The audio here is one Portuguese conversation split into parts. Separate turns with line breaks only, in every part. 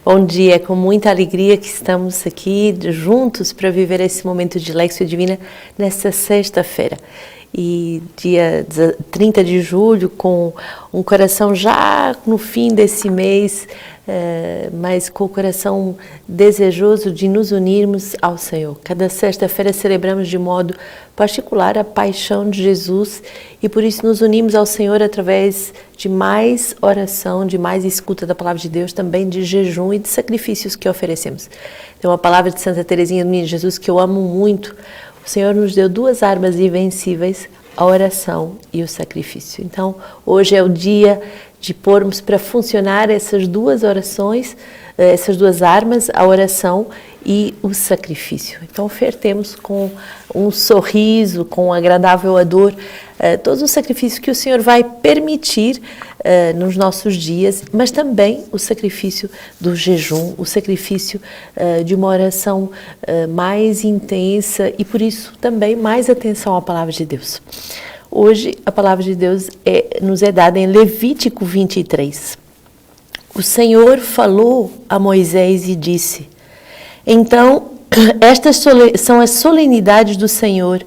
Bom dia, é com muita alegria que estamos aqui juntos para viver esse momento de Lexio Divina nesta sexta-feira. E dia 30 de julho, com um coração já no fim desse mês, mas com o coração desejoso de nos unirmos ao Senhor. Cada sexta-feira celebramos de modo particular a paixão de Jesus e por isso nos unimos ao Senhor através de mais oração, de mais escuta da palavra de Deus, também de jejum e de sacrifícios que oferecemos. Tem uma palavra de Santa Teresinha do Menino Jesus que eu amo muito. O Senhor nos deu duas armas invencíveis, a oração e o sacrifício. Então, hoje é o dia de pormos para funcionar essas duas orações, essas duas armas, a oração e o sacrifício. Então, ofertemos com um sorriso, com um agradável odor, todos os sacrifícios que o Senhor vai permitir nos nossos dias, mas também o sacrifício do jejum, o sacrifício de uma oração mais intensa e, por isso, também mais atenção à palavra de Deus. Hoje, a palavra de Deus nos é dada em Levítico 23. O Senhor falou a Moisés e disse: então, estas são as solenidades do Senhor,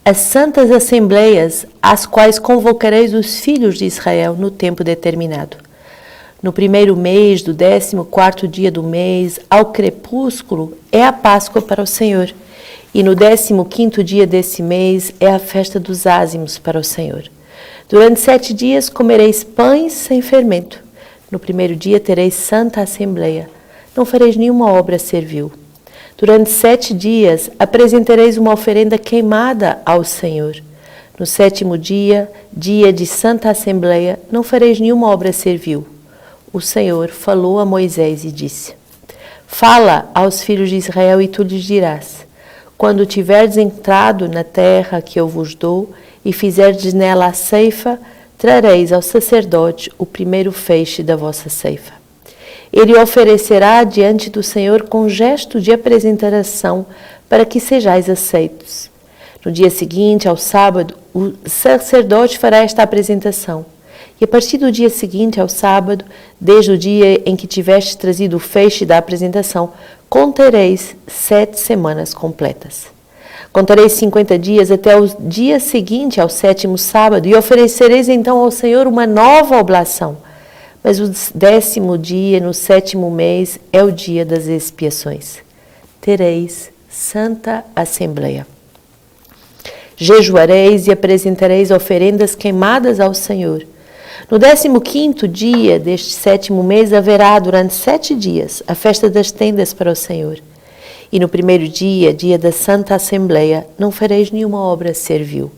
as santas assembleias, às quais convocareis os filhos de Israel no tempo determinado. No primeiro mês do 14º dia do mês, ao crepúsculo, é a Páscoa para o Senhor. E no 15º dia desse mês é a festa dos ázimos para o Senhor. Durante 7 dias comereis pães sem fermento. No primeiro dia tereis santa assembleia. Não fareis nenhuma obra servil. Durante 7 dias apresentareis uma oferenda queimada ao Senhor. No 7º dia, dia de santa assembleia, não fareis nenhuma obra servil. O Senhor falou a Moisés e disse: fala aos filhos de Israel e tu lhes dirás: quando tiverdes entrado na terra que eu vos dou e fizerdes nela a ceifa, trareis ao sacerdote o primeiro feixe da vossa ceifa. Ele oferecerá diante do Senhor com gesto de apresentação para que sejais aceitos. No dia seguinte, ao sábado, o sacerdote fará esta apresentação. E a partir do dia seguinte, ao sábado, desde o dia em que tivestes trazido o feixe da apresentação, contareis 7 semanas completas. Contareis 50 dias até o dia seguinte, ao 7º sábado, e oferecereis então ao Senhor uma nova oblação. Mas o 10º dia, no 7º mês, é o dia das expiações. Tereis santa assembleia. Jejuareis e apresentareis oferendas queimadas ao Senhor. No 15º dia deste 7º mês haverá, durante 7 dias, a festa das tendas para o Senhor. E no primeiro dia, dia da Santa Assembleia, não fareis nenhuma obra servil.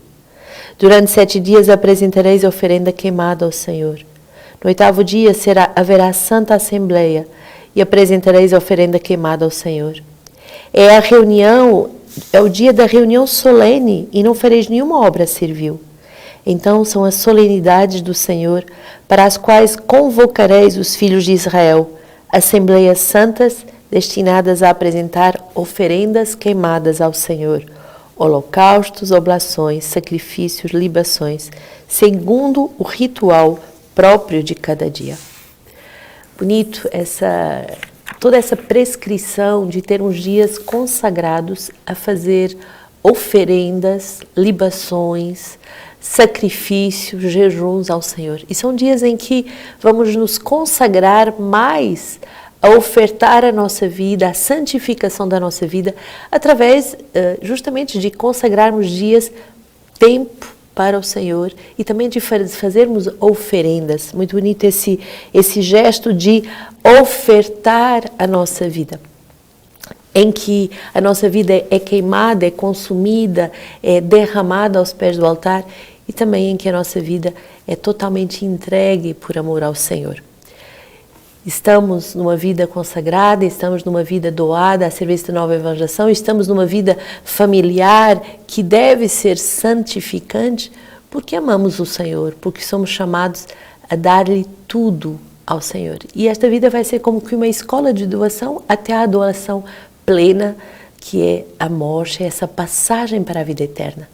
Durante 7 dias apresentareis a oferenda queimada ao Senhor. No 8º dia haverá Santa Assembleia e apresentareis a oferenda queimada ao Senhor. É o dia da reunião solene e não fareis nenhuma obra servil. Então são as solenidades do Senhor, para as quais convocareis os filhos de Israel, assembleias santas destinadas a apresentar oferendas queimadas ao Senhor, holocaustos, oblações, sacrifícios, libações, segundo o ritual próprio de cada dia. Bonito toda essa prescrição de ter uns dias consagrados a fazer oferendas, libações, sacrifícios, jejuns ao Senhor. E são dias em que vamos nos consagrar mais a ofertar a nossa vida, a santificação da nossa vida, através justamente de consagrarmos dias, tempo para o Senhor e também de fazermos oferendas. Muito bonito esse gesto de ofertar a nossa vida, em que a nossa vida é queimada, é consumida, é derramada aos pés do altar e também em que a nossa vida é totalmente entregue por amor ao Senhor. Estamos numa vida consagrada, estamos numa vida doada a serviço da nova evangelização, estamos numa vida familiar que deve ser santificante porque amamos o Senhor, porque somos chamados a dar-lhe tudo ao Senhor. E esta vida vai ser como que uma escola de doação até a doação plena, que é a morte, essa passagem para a vida eterna.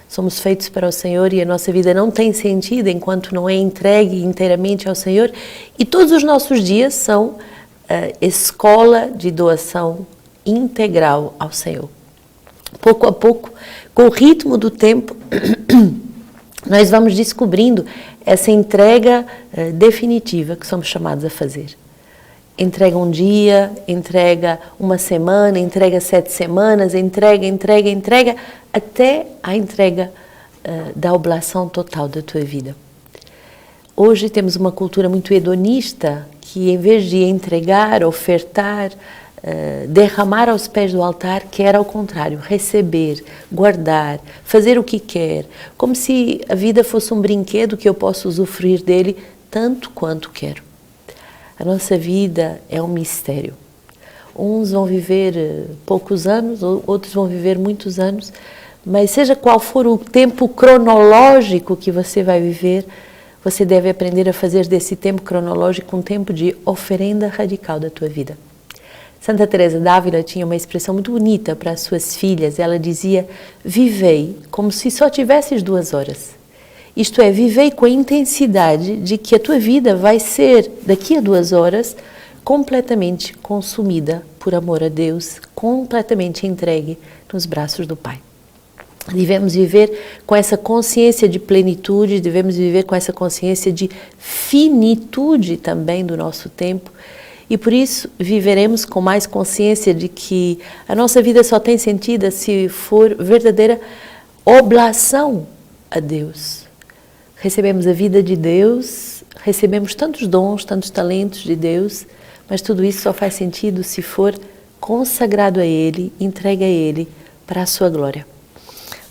Somos feitos para o Senhor e a nossa vida não tem sentido enquanto não é entregue inteiramente ao Senhor. E todos os nossos dias são escola de doação integral ao Senhor. Pouco a pouco, com o ritmo do tempo, nós vamos descobrindo essa entrega definitiva que somos chamados a fazer. Entrega um dia, entrega uma semana, entrega 7 semanas, entrega, até a entrega da oblação total da tua vida. Hoje temos uma cultura muito hedonista que, em vez de entregar, ofertar, derramar aos pés do altar, quer ao contrário, receber, guardar, fazer o que quer, como se a vida fosse um brinquedo que eu posso usufruir dele tanto quanto quero. A nossa vida é um mistério. Uns vão viver poucos anos, outros vão viver muitos anos, mas seja qual for o tempo cronológico que você vai viver, você deve aprender a fazer desse tempo cronológico um tempo de oferenda radical da tua vida. Santa Teresa d'Ávila tinha uma expressão muito bonita para as suas filhas. Ela dizia: vivei como se só tivesses 2 horas. Isto é, vivei com a intensidade de que a tua vida vai ser, daqui a 2 horas, completamente consumida por amor a Deus, completamente entregue nos braços do Pai. Devemos viver com essa consciência de plenitude, devemos viver com essa consciência de finitude também do nosso tempo, e por isso viveremos com mais consciência de que a nossa vida só tem sentido se for verdadeira oblação a Deus. Recebemos a vida de Deus, recebemos tantos dons, tantos talentos de Deus, mas tudo isso só faz sentido se for consagrado a Ele, entregue a Ele para a sua glória.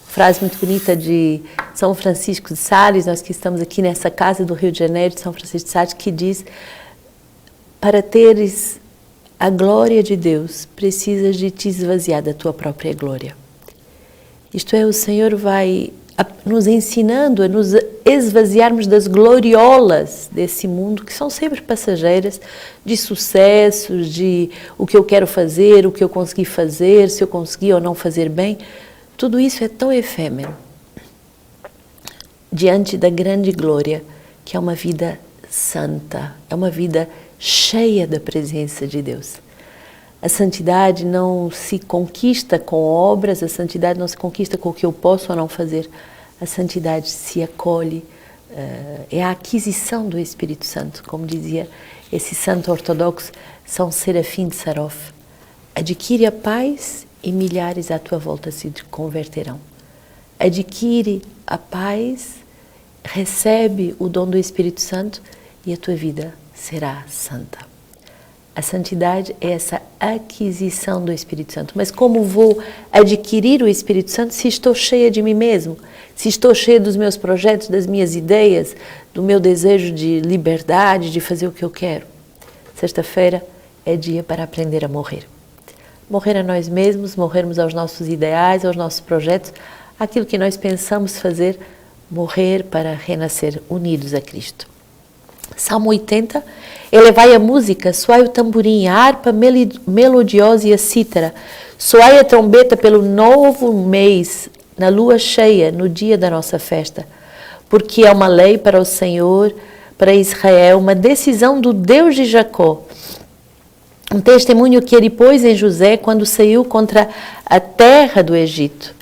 Frase muito bonita de São Francisco de Sales, nós que estamos aqui nessa casa do Rio de Janeiro, de São Francisco de Sales, que diz: para teres a glória de Deus, precisas de te esvaziar da tua própria glória. Isto é, o Senhor vai nos ensinando a nos esvaziarmos das gloriolas desse mundo, que são sempre passageiras, de sucessos, de o que eu quero fazer, o que eu consegui fazer, se eu consegui ou não fazer bem. Tudo isso é tão efêmero diante da grande glória, que é uma vida santa, é uma vida cheia da presença de Deus. A santidade não se conquista com obras, a santidade não se conquista com o que eu posso ou não fazer. A santidade se acolhe, é a aquisição do Espírito Santo, como dizia esse santo ortodoxo, São Serafim de Sarov. Adquire a paz e milhares à tua volta se converterão. Adquire a paz, recebe o dom do Espírito Santo e a tua vida será santa. A santidade é essa aquisição do Espírito Santo. Mas como vou adquirir o Espírito Santo se estou cheia de mim mesmo? Se estou cheia dos meus projetos, das minhas ideias, do meu desejo de liberdade, de fazer o que eu quero? Sexta-feira é dia para aprender a morrer. Morrer a nós mesmos, morrermos aos nossos ideais, aos nossos projetos, aquilo que nós pensamos fazer, morrer para renascer unidos a Cristo. Salmo 80, elevai a música, soai o tamborim, a harpa melodiosa e a cítara, soai a trombeta pelo novo mês, na lua cheia, no dia da nossa festa, porque é uma lei para o Senhor, para Israel, uma decisão do Deus de Jacó, um testemunho que ele pôs em José quando saiu contra a terra do Egito.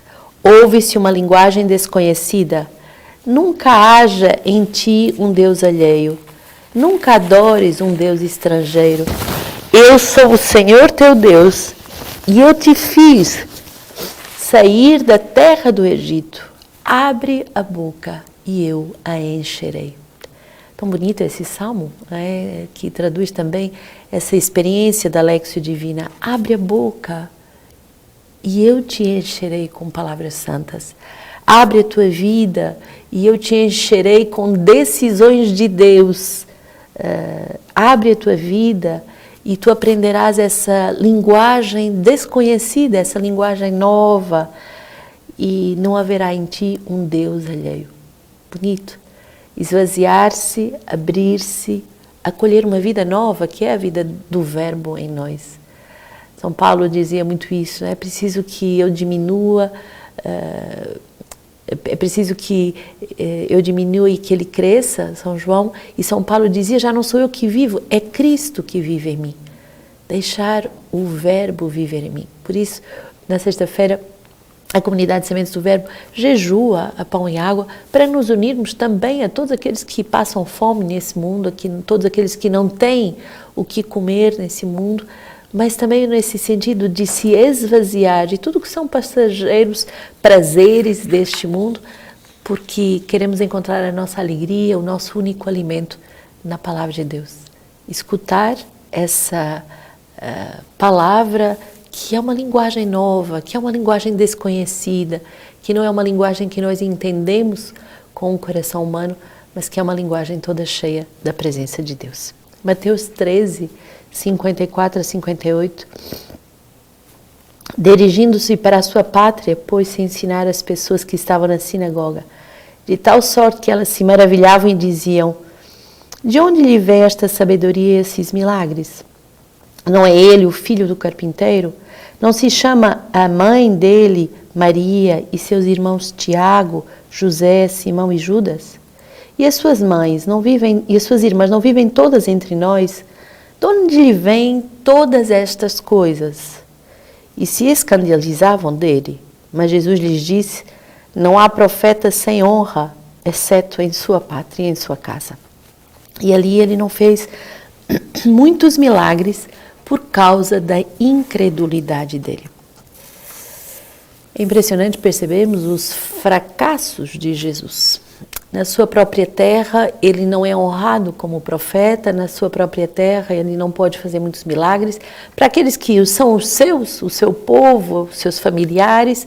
Ouve-se uma linguagem desconhecida, nunca haja em ti um Deus alheio. Nunca adores um Deus estrangeiro. Eu sou o Senhor teu Deus e eu te fiz sair da terra do Egito. Abre a boca e eu a encherei. Tão bonito esse salmo, né? Que traduz também essa experiência da Léxio Divina. Abre a boca e eu te encherei com palavras santas. Abre a tua vida e eu te encherei com decisões de Deus. Abre a tua vida e tu aprenderás essa linguagem desconhecida, essa linguagem nova, e não haverá em ti um Deus alheio. Bonito. Esvaziar-se, abrir-se, acolher uma vida nova, que é a vida do Verbo em nós. São Paulo dizia muito isso, né? É preciso que eu diminua, é preciso que eu diminua e que ele cresça, São João. E São Paulo dizia, já não sou eu que vivo, é Cristo que vive em mim. deixar o Verbo viver em mim. Por isso, na sexta-feira, a comunidade Sementes do Verbo jejua a pão e água para nos unirmos também a todos aqueles que passam fome nesse mundo, todos aqueles que não têm o que comer nesse mundo, mas também nesse sentido de se esvaziar de tudo que são passageiros prazeres deste mundo, porque queremos encontrar a nossa alegria, o nosso único alimento na Palavra de Deus. Escutar essa palavra que é uma linguagem nova, que é uma linguagem desconhecida, que não é uma linguagem que nós entendemos com o coração humano, mas que é uma linguagem toda cheia da presença de Deus. Mateus 13, 54 a 58. Dirigindo-se para a sua pátria, pôs-se a ensinar as pessoas que estavam na sinagoga, de tal sorte que elas se maravilhavam e diziam: de onde lhe vem esta sabedoria e esses milagres? Não é ele o filho do carpinteiro? Não se chama a mãe dele Maria e seus irmãos Tiago, José, Simão e Judas? E as suas mães não vivem, e as suas irmãs não vivem todas entre nós? De onde lhe vêm todas estas coisas? E se escandalizavam dele. Mas Jesus lhes disse: não há profeta sem honra, exceto em sua pátria e em sua casa. E ali ele não fez muitos milagres por causa da incredulidade dele. É impressionante percebermos os fracassos de Jesus. Na sua própria terra, ele não é honrado como profeta, na sua própria terra, ele não pode fazer muitos milagres. Para aqueles que são os seus, o seu povo, os seus familiares,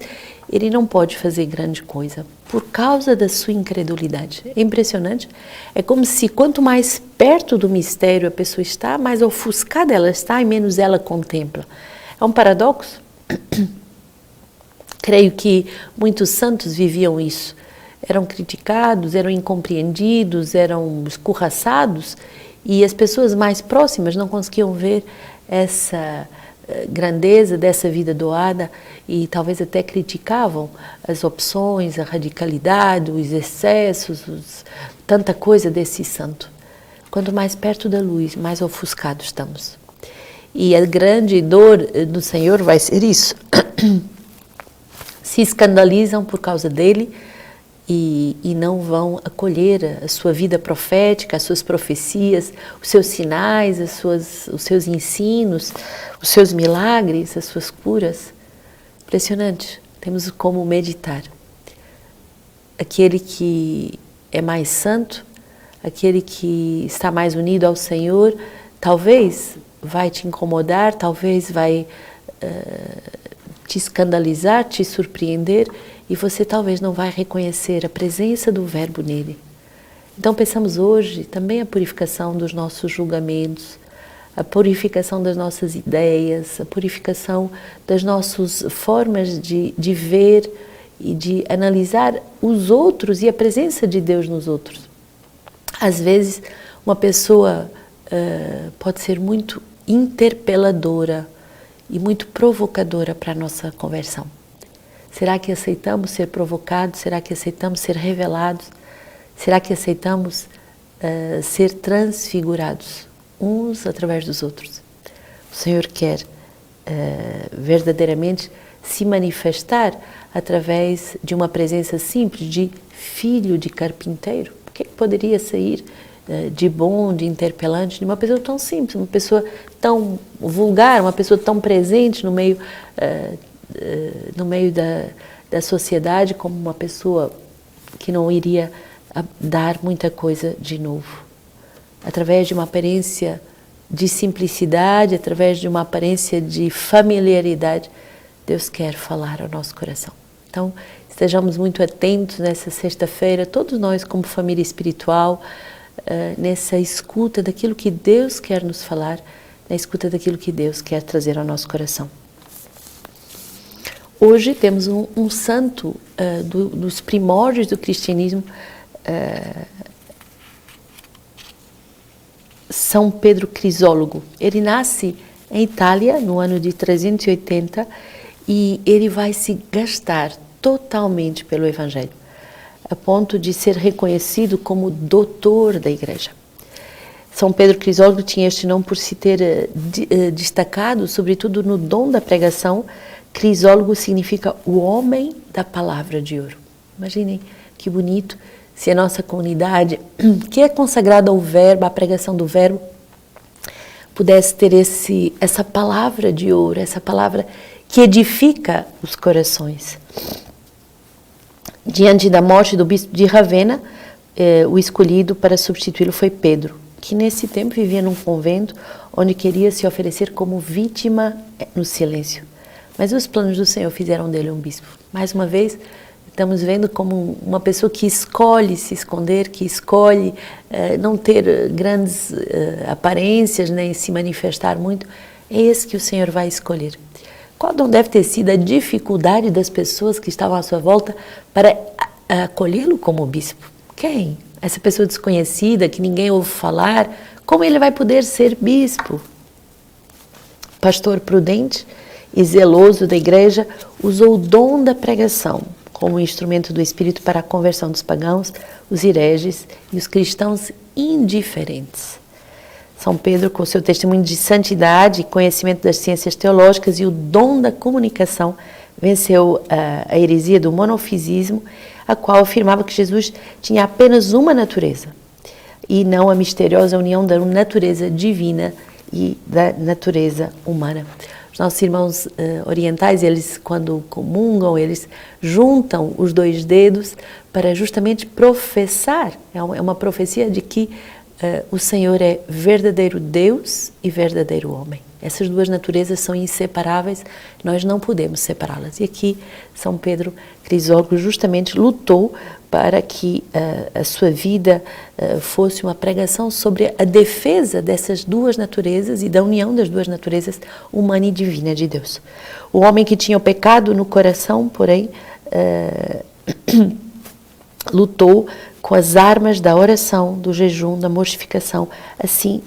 ele não pode fazer grande coisa por causa da sua incredulidade. É impressionante. É como se quanto mais perto do mistério a pessoa está, mais ofuscada ela está e menos ela contempla. É um paradoxo? Creio que muitos santos viviam isso. Eram criticados, eram incompreendidos, eram escorraçados e as pessoas mais próximas não conseguiam ver essa grandeza dessa vida doada e talvez até criticavam as opções, a radicalidade, os excessos, tanta coisa desse santo. Quanto mais perto da luz, mais ofuscados estamos. E a grande dor do Senhor vai ser isso. Se escandalizam por causa dele e não vão acolher a sua vida profética, as suas profecias, os seus sinais, os seus ensinos, os seus milagres, as suas curas. Impressionante. Temos como meditar. Aquele que é mais santo, aquele que está mais unido ao Senhor, talvez vai te incomodar, talvez vai te escandalizar, te surpreender, e você talvez não vai reconhecer a presença do Verbo nele. Então pensamos hoje também a purificação dos nossos julgamentos, a purificação das nossas ideias, a purificação das nossas formas de ver e de analisar os outros e a presença de Deus nos outros. Às vezes uma pessoa pode ser muito interpeladora e muito provocadora para a nossa conversão. Será que aceitamos ser provocados? Será que aceitamos ser revelados? Será que aceitamos ser transfigurados uns através dos outros? O Senhor quer verdadeiramente se manifestar através de uma presença simples de filho de carpinteiro. O que poderia sair de bom, de interpelante, de uma pessoa tão simples, uma pessoa tão vulgar, uma pessoa tão presente no meio da sociedade, como uma pessoa que não iria dar muita coisa de novo. Através de uma aparência de simplicidade, através de uma aparência de familiaridade, Deus quer falar ao nosso coração. Então, estejamos muito atentos nessa sexta-feira, todos nós como família espiritual, nessa escuta daquilo que Deus quer nos falar, na escuta daquilo que Deus quer trazer ao nosso coração. Hoje temos um santo dos primórdios do cristianismo, São Pedro Crisólogo. Ele nasce em Itália no ano de 380 e ele vai se gastar totalmente pelo Evangelho, a ponto de ser reconhecido como doutor da Igreja. São Pedro Crisólogo tinha este nome por se ter destacado, sobretudo no dom da pregação. Crisólogo significa o homem da palavra de ouro. Imaginem que bonito se a nossa comunidade, que é consagrada ao verbo, à pregação do verbo, pudesse ter essa palavra de ouro, essa palavra que edifica os corações. Diante da morte do bispo de Ravenna, o escolhido para substituí-lo foi Pedro, que nesse tempo vivia num convento onde queria se oferecer como vítima no silêncio. Mas os planos do Senhor fizeram dele um bispo. Mais uma vez, estamos vendo como uma pessoa que escolhe se esconder, que escolhe não ter grandes aparências, nem se manifestar muito, é esse que o Senhor vai escolher. Qual não deve ter sido a dificuldade das pessoas que estavam à sua volta para acolhê-lo como bispo? Quem? Essa pessoa desconhecida, que ninguém ouve falar, como ele vai poder ser bispo? Pastor prudente e zeloso da igreja, usou o dom da pregação como instrumento do Espírito para a conversão dos pagãos, os hereges e os cristãos indiferentes. São Pedro, com seu testemunho de santidade e conhecimento das ciências teológicas e o dom da comunicação, venceu a heresia do monofisismo, a qual afirmava que Jesus tinha apenas uma natureza, e não a misteriosa união da natureza divina e da natureza humana. Os nossos irmãos orientais, eles quando comungam, eles juntam os dois dedos para justamente professar, é uma profecia de que o Senhor é verdadeiro Deus e verdadeiro homem. Essas duas naturezas são inseparáveis, nós não podemos separá-las. E aqui São Pedro Crisólogo justamente lutou para que a sua vida fosse uma pregação sobre a defesa dessas duas naturezas e da união das duas naturezas humana e divina de Deus. O homem que tinha o pecado no coração, porém, lutou com as armas da oração, do jejum, da mortificação, assim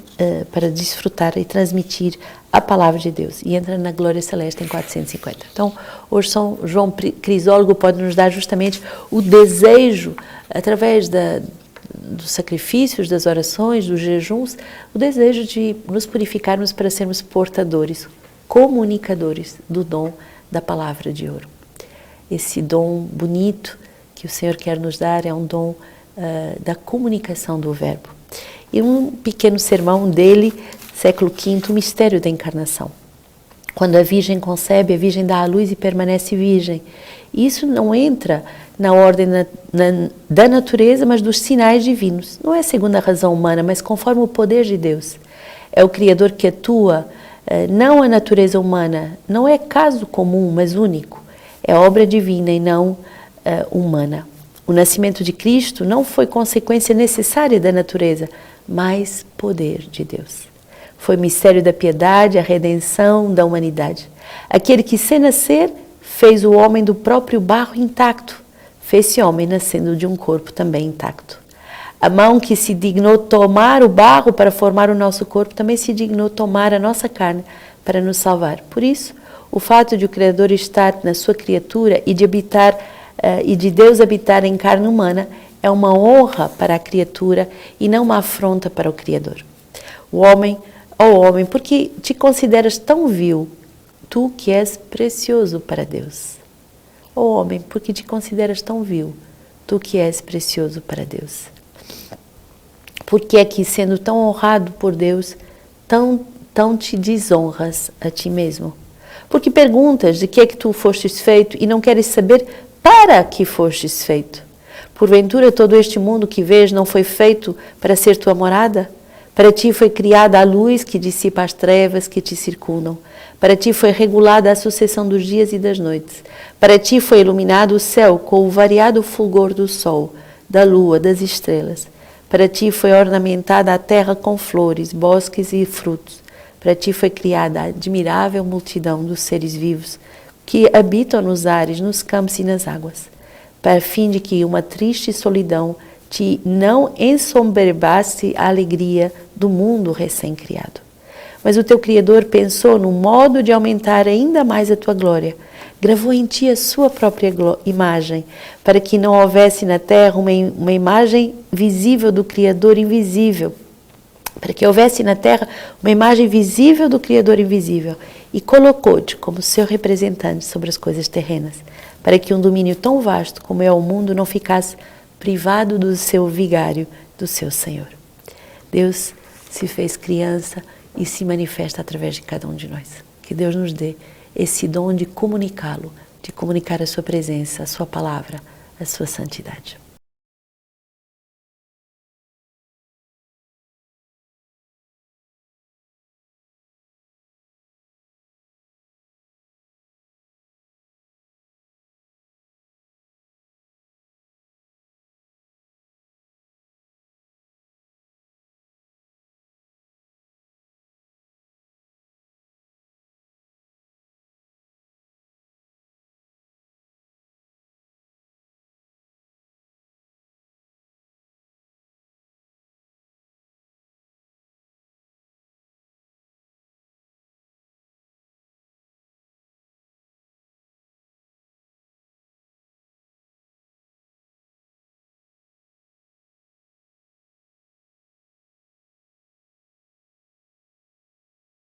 para desfrutar e transmitir a palavra de Deus. E entra na glória celeste em 450. Então, hoje São João Crisólogo pode nos dar justamente o desejo, através dos sacrifícios, das orações, dos jejuns, o desejo de nos purificarmos para sermos portadores, comunicadores do dom da palavra de ouro. Esse dom bonito que o Senhor quer nos dar é um dom da comunicação do verbo. E um pequeno sermão dele, século V, o mistério da encarnação. Quando a Virgem concebe, a Virgem dá à luz e permanece virgem. Isso não entra na ordem da natureza, mas dos sinais divinos. Não é segundo a razão humana, mas conforme o poder de Deus. É o Criador que atua, não a natureza humana. Não é caso comum, mas único. É obra divina e não humana. O nascimento de Cristo não foi consequência necessária da natureza, mas poder de Deus. Foi mistério da piedade, a redenção da humanidade. Aquele que, sem nascer, fez o homem do próprio barro intacto, fez-se homem nascendo de um corpo também intacto. A mão que se dignou tomar o barro para formar o nosso corpo, também se dignou tomar a nossa carne para nos salvar. Por isso, o fato de o Criador estar na sua criatura e de Deus habitar em carne humana é uma honra para a criatura e não uma afronta para o Criador. O homem, ó homem, por que te consideras tão vil, tu que és precioso para Deus? Ó homem, por que te consideras tão vil, tu que és precioso para Deus? Por que é que, sendo tão honrado por Deus, tão te desonras a ti mesmo? Porque perguntas de que é que tu fostes feito e não queres saber para que fostes feito? Porventura todo este mundo que vês não foi feito para ser tua morada? Para ti foi criada a luz que dissipa as trevas que te circundam. Para ti foi regulada a sucessão dos dias e das noites. Para ti foi iluminado o céu com o variado fulgor do sol, da lua, das estrelas. Para ti foi ornamentada a terra com flores, bosques e frutos. Para ti foi criada a admirável multidão dos seres vivos que habitam nos ares, nos campos e nas águas, para fim de que uma triste solidão te não ensoberbasse a alegria do mundo recém-criado. Mas o teu Criador pensou no modo de aumentar ainda mais a tua glória. Gravou em ti a sua própria imagem, para que não houvesse na terra uma imagem visível do Criador invisível, para que houvesse na terra uma imagem visível do Criador invisível, e colocou-te como seu representante sobre as coisas terrenas, para que um domínio tão vasto como é o mundo não ficasse privado do seu vigário, do seu Senhor. Deus se fez criança e se manifesta através de cada um de nós. Que Deus nos dê esse dom de comunicá-lo, de comunicar a sua presença, a sua palavra, a sua santidade.